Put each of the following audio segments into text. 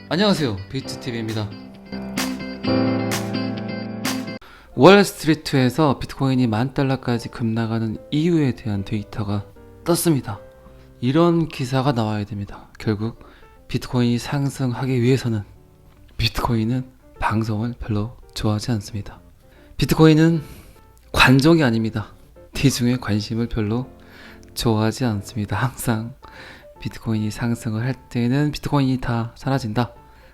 안녕하세요, 비트TV입니다. 월스트리트에서 비트코인이 $10,000까지 급락하는 이유에 대한 데이터가 떴습니다. 이런 기사가 나와야 됩니다. 결국 비트코인이 상승하기 위해서는 비트코인은 방송을 별로 좋아하지 않습니다. 비트코인은 관종이 아닙니다. 대중의 관심을 별로 좋아하지 않습니다. 항상 비트코인이 상승을 할 때는 비트코인이 다 사라진다,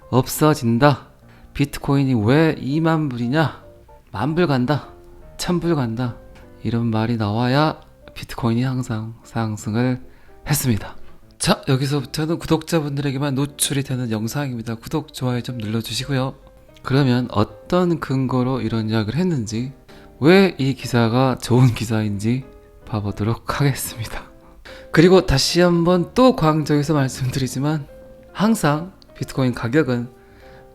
없어진다, 비트코인이 왜 2만 불이냐, 10,000불 간다, 1000불 간다, 이런 말이 나와야 비트코인이 항상 상승을 했습니다. 자, 여기서부터는 구독자분들에게만 노출이 되는 영상입니다. 구독, 좋아요 좀 눌러주시고요. 그러면 어떤 근거로 이런 이야기를 했는지, 왜 이 기사가 좋은 기사인지 봐보도록 하겠습니다. 그리고 다시 한번 또 강조해서 말씀드리지만, 항상 비트코인 가격은,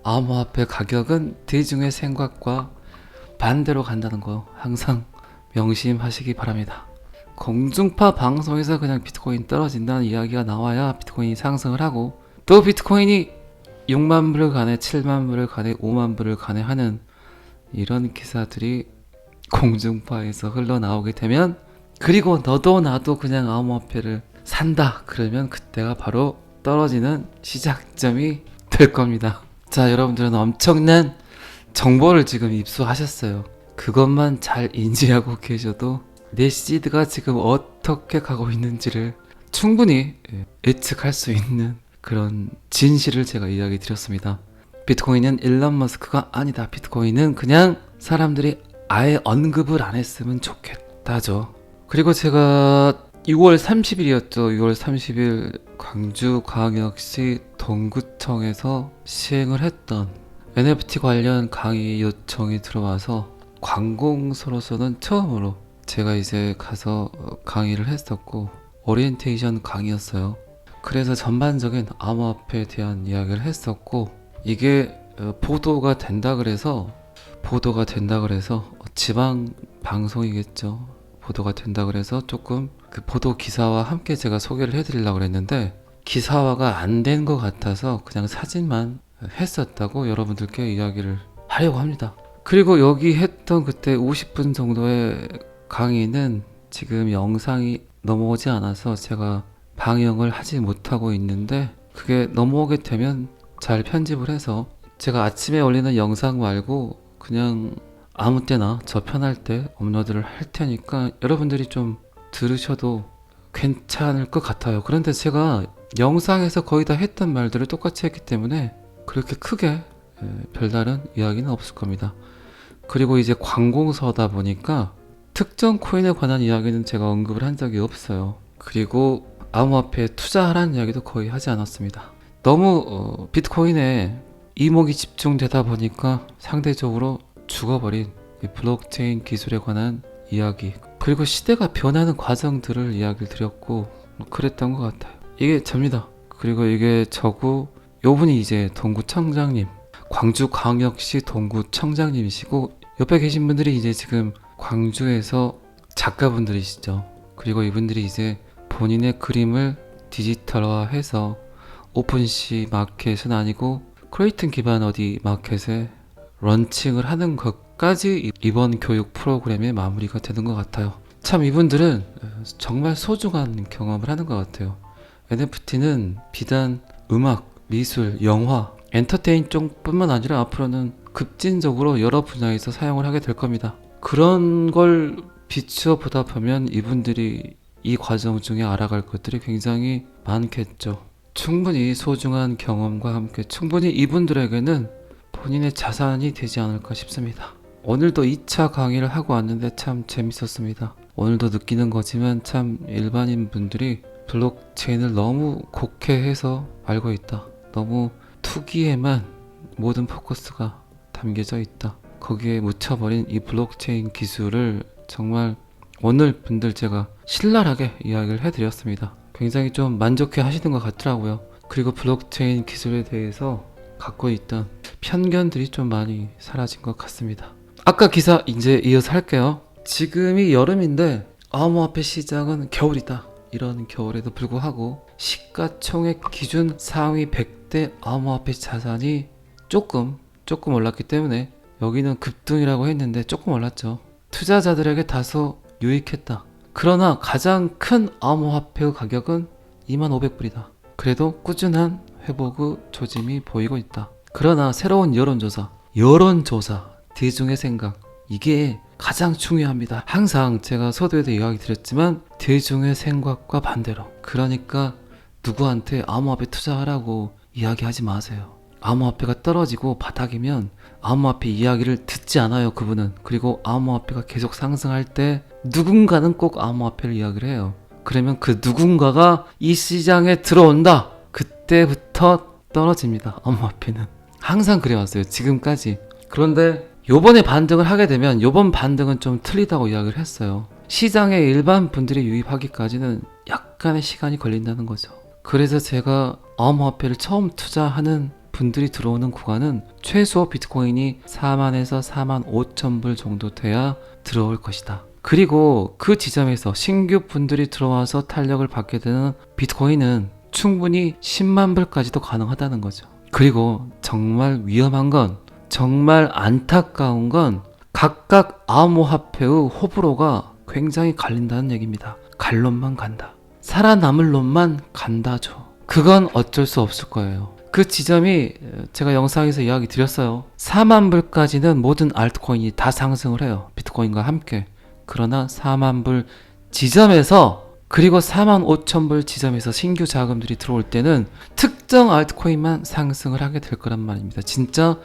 암호화폐 가격은 대중의 생각과 반대로 간다는 거 항상 명심하시기 바랍니다. 공중파 방송에서 그냥 비트코인 떨어진다는 이야기가 나와야 비트코인이 상승을 하고, 또 비트코인이 6만 불을 가네, 7만 불을 가네, 5만 불을 가네 하는 이런 기사들이 공중파에서 흘러나오게 되면, 그리고 너도 나도 그냥 암호화폐를 산다 그러면 그때가 바로 떨어지는 시작점이 될 겁니다. 자, 여러분들은 엄청난 정보를 지금 입수하셨어요. 그것만 잘 인지하고 계셔도 내 시드가 지금 어떻게 가고 있는지를 충분히 예측할 수 있는 그런 진실을 제가 이야기 드렸습니다. 비트코인은 일론 머스크가 아니다. 비트코인은 그냥 사람들이 아예 언급을 안 했으면 좋겠다죠. 그리고 제가 6월 30일이었죠. 6월 30일 광주광역시 동구청에서 시행을 했던 NFT 관련 강의 요청이 들어와서 관공서로서는 처음으로 제가 이제 가서 강의를 했었고, 오리엔테이션 강의였어요. 그래서 전반적인 암호화폐에 대한 이야기를 했었고, 이게 보도가 된다 그래서 지방 방송이겠죠. 보도가 된다 그래서 조금 그 보도 기사와 함께 제가 소개를 해드리려고 그랬는데, 기사화가 안 된 것 같아서 그냥 사진만 했었다고 여러분들께 이야기를 하려고 합니다. 그리고 여기 했던 그때 50분 정도의 강의는 지금 영상이 넘어오지 않아서 제가 방영을 하지 못하고 있는데, 그게 넘어오게 되면 잘 편집을 해서 제가 아침에 올리는 영상 말고 그냥 아무 때나 저 편할 때 업로드를 할 테니까 여러분들이 좀 들으셔도 괜찮을 것 같아요. 그런데 제가 영상에서 거의 다 했던 말들을 똑같이 했기 때문에 그렇게 크게 별다른 이야기는 없을 겁니다. 그리고 이제 관공서다 보니까 특정 코인에 관한 이야기는 제가 언급을 한 적이 없어요. 그리고 암호화폐에 투자하라는 이야기도 거의 하지 않았습니다. 너무 비트코인에 이목이 집중되다 보니까 상대적으로 죽어버린 이 블록체인 기술에 관한 이야기, 그리고 시대가 변하는 과정들을 이야기를 드렸고 그랬던 것 같아요. 이게 접니다. 그리고 이게 저고, 요분이 이제 동구청장님, 광주광역시 동구청장님이시고, 옆에 계신 분들이 이제 지금 광주에서 작가분들이시죠. 그리고 이분들이 이제 본인의 그림을 디지털화해서 오픈시 마켓은 아니고 크레이튼 기반 어디 마켓에 런칭을 하는 것까지 이번 교육 프로그램의 마무리가 되는 것 같아요. 참 이분들은 정말 소중한 경험을 하는 것 같아요. NFT는 비단 음악, 미술, 영화, 엔터테인 쪽뿐만 아니라 앞으로는 급진적으로 여러 분야에서 사용을 하게 될 겁니다. 그런 걸 비추어 보다 보면 이분들이 이 과정 중에 알아갈 것들이 굉장히 많겠죠. 충분히 소중한 경험과 함께 충분히 이분들에게는 본인의 자산이 되지 않을까 싶습니다. 오늘도 2차 강의를 하고 왔는데 참 재밌었습니다. 오늘도 느끼는 거지만 참 일반인 분들이 블록체인을 너무 곡해해서 알고 있다. 너무 투기에만 모든 포커스가 담겨져 있다. 거기에 묻혀버린 이 블록체인 기술을 정말 오늘 분들 제가 신랄하게 이야기를 해드렸습니다. 굉장히 좀 만족해 하시는 것 같더라고요. 그리고 블록체인 기술에 대해서 갖고 있던 편견들이 좀 많이 사라진 것 같습니다. 아까 기사 이제 이어서 할게요. 지금이 여름인데 암호화폐 시장은 겨울이다. 이런 겨울에도 불구하고 시가총액 기준 상위 100대 암호화폐 자산이 조금 올랐기 때문에 여기는 급등이라고 했는데 조금 올랐죠. 투자자들에게 다소 유익했다. 그러나 가장 큰 암호화폐의 가격은 2500불이다. 그래도 꾸준한 회복 후 조짐이 보이고 있다. 그러나 새로운 여론조사, 대중의 생각, 이게 가장 중요합니다. 항상 제가 서두에도 이야기 드렸지만 대중의 생각과 반대로, 그러니까 누구한테 암호화폐 투자하라고 이야기하지 마세요. 암호화폐가 떨어지고 바닥이면 암호화폐 이야기를 듣지 않아요, 그분은. 그리고 암호화폐가 계속 상승할 때 누군가는 꼭 암호화폐를 이야기를 해요. 그러면 그 누군가가 이 시장에 들어온다, 그때부터 떨어집니다. 암호화폐는 항상 그래왔어요, 지금까지. 그런데 요번에 반등을 하게 되면, 요번 반등은 좀 틀리다고 이야기를 했어요. 시장에 일반 분들이 유입하기까지는 약간의 시간이 걸린다는 거죠. 그래서 제가 암호화폐를 처음 투자하는 분들이 들어오는 구간은 최소 비트코인이 4만에서 4만 5천 불 정도 돼야 들어올 것이다. 그리고 그 지점에서 신규 분들이 들어와서 탄력을 받게 되는 비트코인은 충분히 10만 불까지도 가능하다는 거죠. 그리고 정말 위험한 건, 정말 안타까운 건 각각 암호화폐의 호불호가 굉장히 갈린다는 얘기입니다. 갈 놈만 간다. 살아남을 놈만 간다죠. 그건 어쩔 수 없을 거예요. 그 지점이 제가 영상에서 이야기 드렸어요. 4만 불까지는 모든 알트코인이 다 상승을 해요, 비트코인과 함께. 그러나 4만 불 지점에서, 그리고 4만 5천 불 지점에서 신규 자금들이 들어올 때는 특정 알트코인만 상승을 하게 될 거란 말입니다. 진짜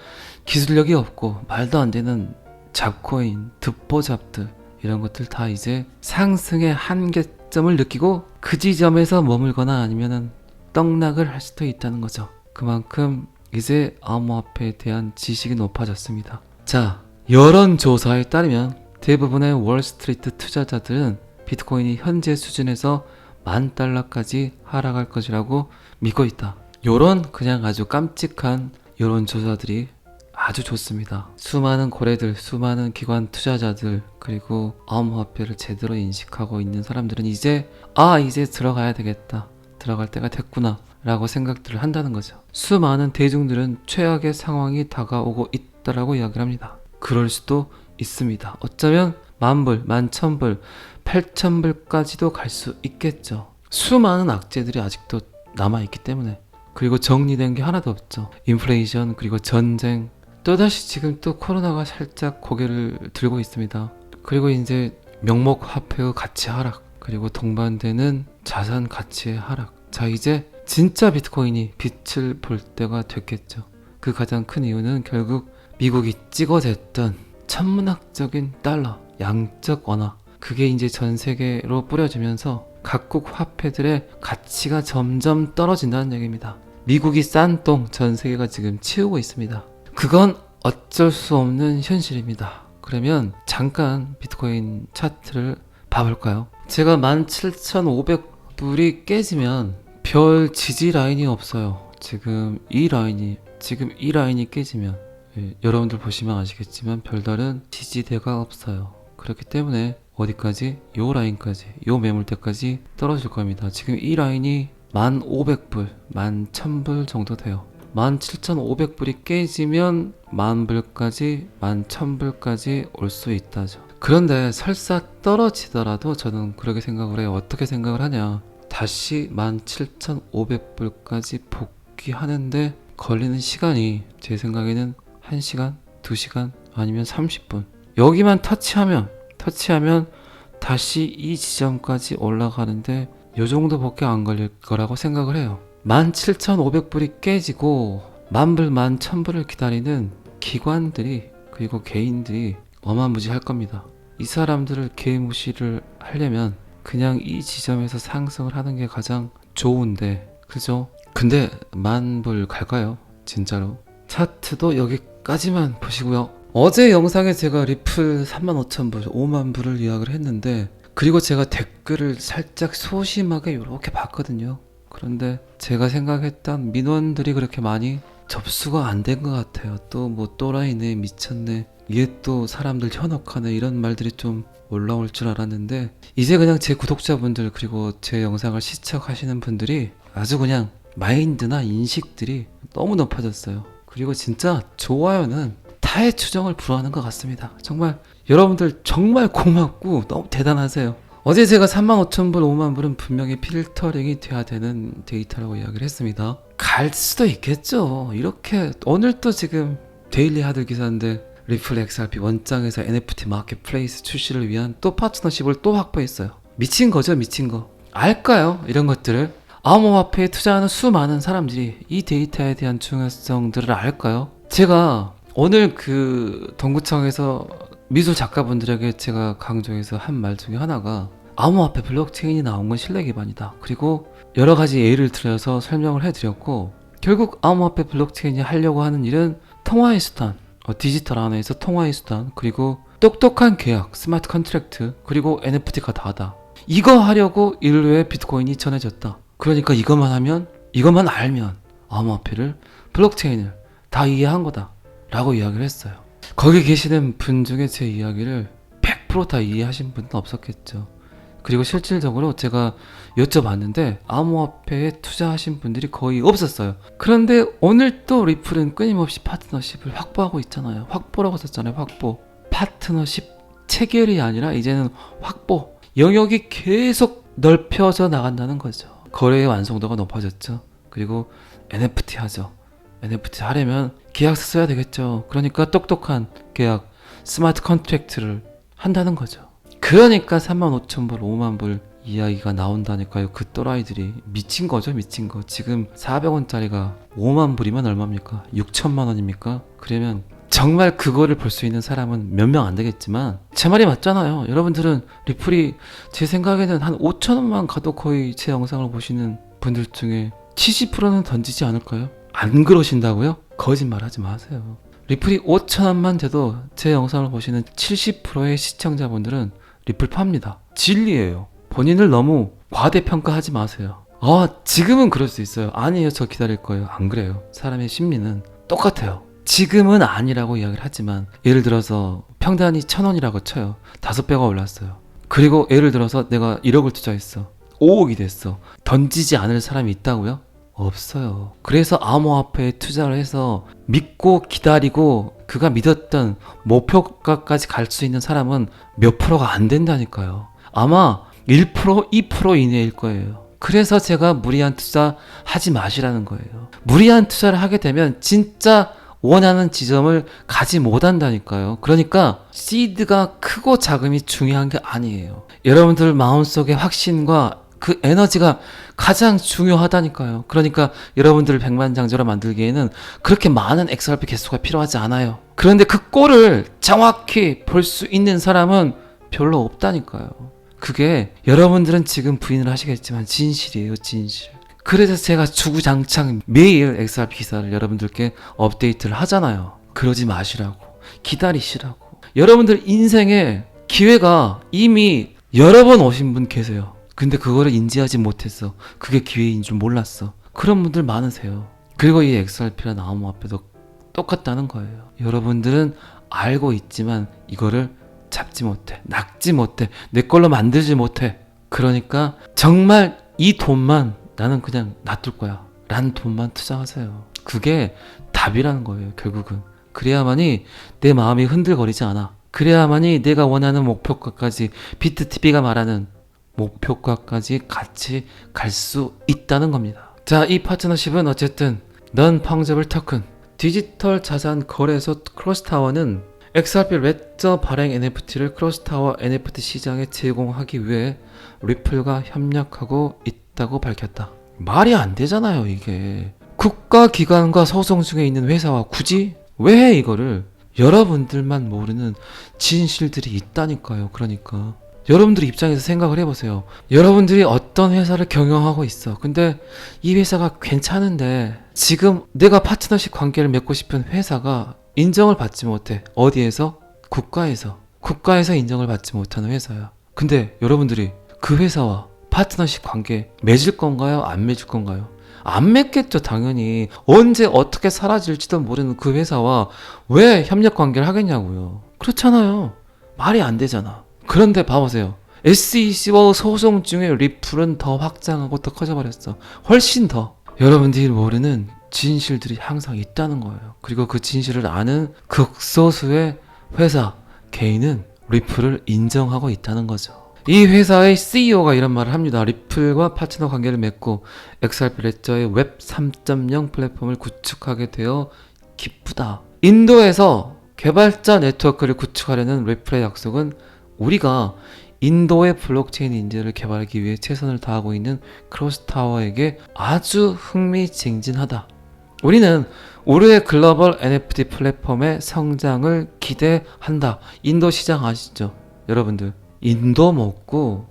기술력이 없고 말도 안 되는 잡코인, 듣보잡들, 이런 것들 다 이제 상승의 한계점을 느끼고 그 지점에서 머물거나 아니면은 떡락을 할 수도 있다는 거죠. 그만큼 이제 암호화폐에 대한 지식이 높아졌습니다. 자, 여론조사에 따르면 대부분의 월스트리트 투자자들은 비트코인이 현재 수준에서 $10,000까지 하락할 것이라고 믿고 있다. 요런 그냥 아주 깜찍한 여론조사들이 아주 좋습니다. 수많은 고래들, 수많은 기관 투자자들, 그리고 암호화폐를 제대로 인식하고 있는 사람들은 이제 들어가야 되겠다, 들어갈 때가 됐구나 라고 생각들을 한다는 거죠. 수많은 대중들은 최악의 상황이 다가오고 있다라고 이야기를 합니다. 그럴 수도 있습니다. 어쩌면 10,000불, 11,000불, 8,000불까지도 갈 수 있겠죠. 수많은 악재들이 아직도 남아있기 때문에. 그리고 정리된 게 하나도 없죠. 인플레이션, 그리고 전쟁, 또다시 지금 또 코로나가 살짝 고개를 들고 있습니다. 그리고 이제 명목 화폐의 가치 하락, 그리고 동반되는 자산 가치의 하락. 자, 이제 진짜 비트코인이 빛을 볼 때가 됐겠죠. 그 가장 큰 이유는 결국 미국이 찍어댔던 천문학적인 달러, 양적 원화, 그게 이제 전 세계로 뿌려지면서 각국 화폐들의 가치가 점점 떨어진다는 얘기입니다. 미국이 싼 똥 전 세계가 지금 치우고 있습니다. 그건 어쩔 수 없는 현실입니다. 그러면 잠깐 비트코인 차트를 봐볼까요? 제가 17,500불이 깨지면 별 지지 라인이 없어요. 지금 이 라인이 깨지면, 여러분들 보시면 아시겠지만 별다른 지지대가 없어요. 그렇기 때문에 어디까지? 요 라인까지, 요 매물대까지 떨어질 겁니다. 지금 이 라인이 1,500불, 11,000불 정도 돼요. 17,500불이 깨지면 10,000불까지, 11,000불까지 올 수 있다죠. 그런데 설사 떨어지더라도 저는 그렇게 생각을 해요. 어떻게 생각을 하냐, 다시 17,500불까지 복귀하는데 걸리는 시간이 제 생각에는 1시간, 2시간, 아니면 30분. 여기만 터치하면 다시 이 지점까지 올라가는데 요 정도밖에 안 걸릴 거라고 생각을 해요. 17,500불이 깨지고 10,000불, 11,000불을 기다리는 기관들이, 그리고 개인들이 어마무지할 겁니다. 이 사람들을 개무시를 하려면 그냥 이 지점에서 상승을 하는 게 가장 좋은데, 그죠? 근데 10,000불 갈까요? 진짜로? 차트도 여기까지만 보시고요. 어제 영상에 제가 리플 35,000불, 50,000불을 이야기를 했는데, 그리고 제가 댓글을 살짝 소심하게 이렇게 봤거든요. 그런데 제가 생각했던 민원들이 그렇게 많이 접수가 안 된 것 같아요. 또 뭐 또라이네, 미쳤네, 이게 또 사람들 현혹하네, 이런 말들이 좀 올라올 줄 알았는데 이제 그냥 제 구독자분들 그리고 제 영상을 시청하시는 분들이 아주 그냥 마인드나 인식들이 너무 높아졌어요. 그리고 진짜 좋아요는 타의 추정을 불허하는 것 같습니다. 정말 여러분들 정말 고맙고 너무 대단하세요. 어제 제가 35,000불, 50,000불은 분명히 필터링이 돼야 되는 데이터라고 이야기를 했습니다. 갈 수도 있겠죠. 이렇게 오늘 또 지금 데일리 하드 기사인데 리플 XRP 원장에서 NFT 마켓플레이스 출시를 위한 또 파트너십을 또 확보했어요. 미친 거죠, 미친 거. 알까요? 이런 것들을. 암호화폐에 투자하는 수많은 사람들이 이 데이터에 대한 중요성들을 알까요? 제가 오늘 그 동구청에서 미술 작가분들에게 제가 강조해서 한 말 중에 하나가 암호화폐 블록체인이 나온 건 신뢰 기반이다. 그리고 여러 가지 예를 들어서 설명을 해드렸고 결국 암호화폐 블록체인이 하려고 하는 일은 통화의 수단, 디지털 안에서 통화의 수단, 그리고 똑똑한 계약, 스마트 컨트랙트, 그리고 NFT가 다다. 이거 하려고 인류의 비트코인이 전해졌다. 그러니까 이것만 하면, 이것만 알면 암호화폐를, 블록체인을 다 이해한 거다 라고 이야기를 했어요. 거기 계시는 분 중에 제 이야기를 100% 다 이해하신 분은 없었겠죠. 그리고 실질적으로 제가 여쭤봤는데 암호화폐에 투자하신 분들이 거의 없었어요. 그런데 오늘 또 리플은 끊임없이 파트너십을 확보하고 있잖아요. 확보라고 썼잖아요. 확보. 파트너십 체결이 아니라 이제는 확보. 영역이 계속 넓혀져 나간다는 거죠. 거래의 완성도가 높아졌죠. 그리고 NFT 하죠. NFT 하려면 계약서 써야 되겠죠. 그러니까 똑똑한 계약, 스마트 컨트랙트를 한다는 거죠. 그러니까 35,000불, 50,000불 이야기가 나온다니까요. 그 또라이들이 미친 거죠, 미친 거. 지금 400원짜리가 50,000불이면 얼마입니까? 6천만 원입니까? 그러면 정말 그거를 볼 수 있는 사람은 몇 명 안 되겠지만 제 말이 맞잖아요. 여러분들은 리플이 제 생각에는 한 5천원만 가도 거의 제 영상을 보시는 분들 중에 70%는 던지지 않을까요? 안 그러신다고요? 거짓말 하지 마세요. 리플이 5천원만 돼도 제 영상을 보시는 70%의 시청자분들은 리플 팝니다. 진리예요. 본인을 너무 과대평가하지 마세요. 지금은 그럴 수 있어요. 아니에요, 저 기다릴 거예요. 안 그래요. 사람의 심리는 똑같아요. 지금은 아니라고 이야기를 하지만 예를 들어서 평단이 1,000원이라고 쳐요. 5배가 올랐어요. 그리고 예를 들어서 내가 1억을 투자했어. 5억이 됐어. 던지지 않을 사람이 있다고요? 없어요. 그래서 암호화폐에 투자를 해서 믿고 기다리고 그가 믿었던 목표가까지 갈 수 있는 사람은 몇 프로가 안 된다니까요. 아마 1%, 2% 이내일 거예요. 그래서 제가 무리한 투자 하지 마시라는 거예요. 무리한 투자를 하게 되면 진짜 원하는 지점을 가지 못한다니까요. 그러니까 시드가 크고 작음이 중요한 게 아니에요. 여러분들 마음속의 확신과 그 에너지가 가장 중요하다니까요. 그러니까 여러분들을 백만장자로 만들기에는 그렇게 많은 XRP 개수가 필요하지 않아요. 그런데 그 꼴을 정확히 볼 수 있는 사람은 별로 없다니까요. 그게 여러분들은 지금 부인을 하시겠지만 진실이에요, 진실. 그래서 제가 주구장창 매일 XRP 기사를 여러분들께 업데이트를 하잖아요. 그러지 마시라고, 기다리시라고. 여러분들 인생에 기회가 이미 여러 번 오신 분 계세요. 근데 그거를 인지하지 못했어. 그게 기회인 줄 몰랐어. 그런 분들 많으세요. 그리고 이 XRP라는 암호화폐도 똑같다는 거예요. 여러분들은 알고 있지만 이거를 잡지 못해, 낚지 못해, 내 걸로 만들지 못해. 그러니까 정말 이 돈만 나는 그냥 놔둘 거야 라는 돈만 투자하세요. 그게 답이라는 거예요, 결국은. 그래야만이 내 마음이 흔들거리지 않아. 그래야만이 내가 원하는 목표가까지, 비트TV가 말하는 목표가까지 같이 갈 수 있다는 겁니다. 자, 이 파트너십은 어쨌든 넌 펑저블 토큰, 디지털 자산 거래소 크로스타워는 XRP 레저 발행 NFT를 크로스타워 NFT 시장에 제공하기 위해 리플과 협력하고 있다고 밝혔다. 말이 안 되잖아요, 이게. 국가기관과 소송 중에 있는 회사와 굳이 왜 해 이거를? 여러분들만 모르는 진실들이 있다니까요. 그러니까 여러분들 입장에서 생각을 해보세요. 여러분들이 어떤 회사를 경영하고 있어. 근데 이 회사가 괜찮은데 지금 내가 파트너십 관계를 맺고 싶은 회사가 인정을 받지 못해. 어디에서? 국가에서. 국가에서 인정을 받지 못하는 회사야. 근데 여러분들이 그 회사와 파트너십 관계 맺을 건가요? 안 맺을 건가요? 안 맺겠죠, 당연히. 언제 어떻게 사라질지도 모르는 그 회사와 왜 협력 관계를 하겠냐고요. 그렇잖아요. 말이 안 되잖아. 그런데 봐보세요. SEC와 소송 중에 리플은 더 확장하고 더 커져버렸어. 훨씬 더. 여러분들이 모르는 진실들이 항상 있다는 거예요. 그리고 그 진실을 아는 극소수의 회사, 개인은 리플을 인정하고 있다는 거죠. 이 회사의 CEO가 이런 말을 합니다. 리플과 파트너 관계를 맺고 XRP 레저의 웹 3.0 플랫폼을 구축하게 되어 기쁘다. 인도에서 개발자 네트워크를 구축하려는 리플의 약속은 우리가 인도의 블록체인 인재를 개발하기 위해 최선을 다하고 있는 크로스타워에게 아주 흥미진진하다. 우리는 올해의 글로벌 NFT 플랫폼의 성장을 기대한다. 인도 시장 아시죠? 여러분들. 인도 먹고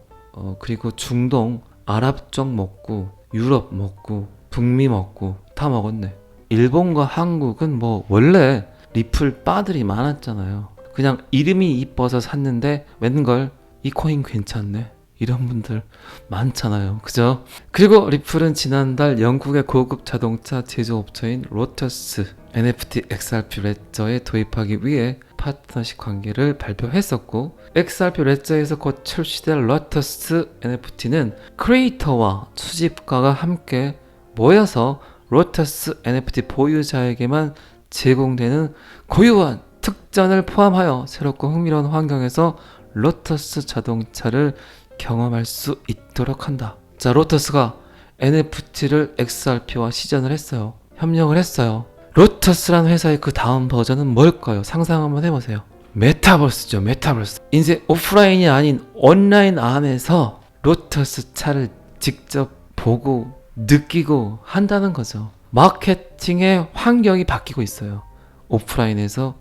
그리고 중동, 아랍 쪽 먹고 유럽 먹고 북미 먹고 다 먹었네. 일본과 한국은 뭐 원래 리플 바들이 많았잖아요. 그냥 이름이 이뻐서 샀는데 웬걸 이 코인 괜찮네. 이런 분들 많잖아요. 그죠? 그리고 리플은 지난달 영국의 고급 자동차 제조업체인 로터스 NFT XRP 레저에 도입하기 위해 파트너십 관계를 발표했었고 XRP 레저에서 곧 출시될 로터스 NFT는 크리에이터와 수집가가 함께 모여서 로터스 NFT 보유자에게만 제공되는 고유한 특전을 포함하여 새롭고 흥미로운 환경에서 로터스 자동차를 경험할 수 있도록 한다. 자, 로터스가 NFT를 XRP와 시전을 했어요. 협력을 했어요. 로터스라는 회사의 그 다음 버전은 뭘까요? 상상 한번 해보세요. 메타버스죠. 메타버스. 이제 오프라인이 아닌 온라인 안에서 로터스 차를 직접 보고 느끼고 한다는 거죠. 마케팅의 환경이 바뀌고 있어요. 오프라인에서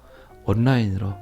온라인으로.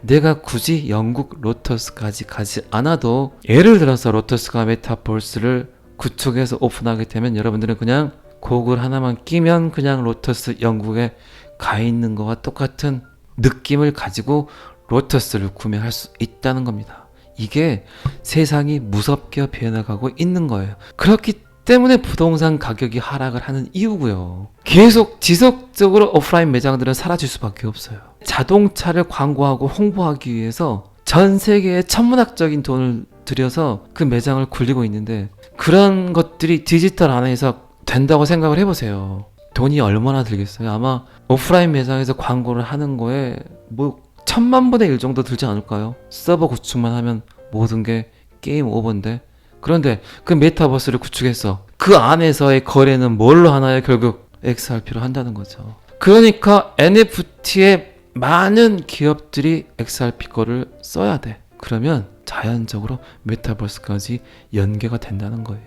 내가 굳이 영국 로터스까지 가지 않아도 예를 들어서 로터스가 메타버스를 구축해서 오픈하게 되면 여러분들은 그냥 고글 하나만 끼면 그냥 로터스 영국에 가 있는 거와 똑같은 느낌을 가지고 로터스를 구매할 수 있다는 겁니다. 이게 세상이 무섭게 변해가고 있는 거예요. 그렇기 때문에 부동산 가격이 하락을 하는 이유고요. 계속 지속적으로 오프라인 매장들은 사라질 수밖에 없어요. 자동차를 광고하고 홍보하기 위해서 전 세계에 천문학적인 돈을 들여서 그 매장을 굴리고 있는데 그런 것들이 디지털 안에서 된다고 생각을 해보세요. 돈이 얼마나 들겠어요? 아마 오프라인 매장에서 광고를 하는 거에 뭐 1000만분의 1 정도 들지 않을까요? 서버 구축만 하면 모든 게 게임 오버인데. 그런데 그 메타버스를 구축해서 그 안에서의 거래는 뭘로 하나요? 결국 XRP로 한다는 거죠. 그러니까 NFT에 많은 기업들이 XRP 거를 써야 돼. 그러면 자연적으로 메타버스까지 연계가 된다는 거예요.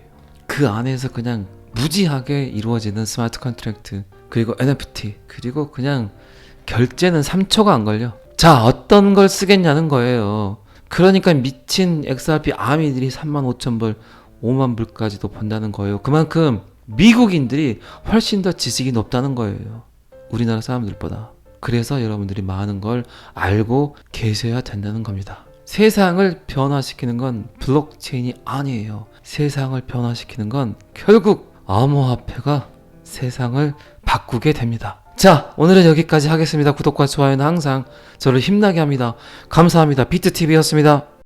그 안에서 그냥 무지하게 이루어지는 스마트 컨트랙트, 그리고 NFT, 그리고 그냥 결제는 3초가 안 걸려. 자, 어떤 걸 쓰겠냐는 거예요. 그러니까 미친 XRP 아미들이 35,000불, 50,000불까지도 번다는 거예요. 그만큼 미국인들이 훨씬 더 지식이 높다는 거예요. 우리나라 사람들보다. 그래서 여러분들이 많은 걸 알고 계셔야 된다는 겁니다. 세상을 변화시키는 건 블록체인이 아니에요. 세상을 변화시키는 건 결국 암호화폐가 세상을 바꾸게 됩니다. 자, 오늘은 여기까지 하겠습니다. 구독과 좋아요는 항상 저를 힘나게 합니다. 감사합니다. 비트TV였습니다.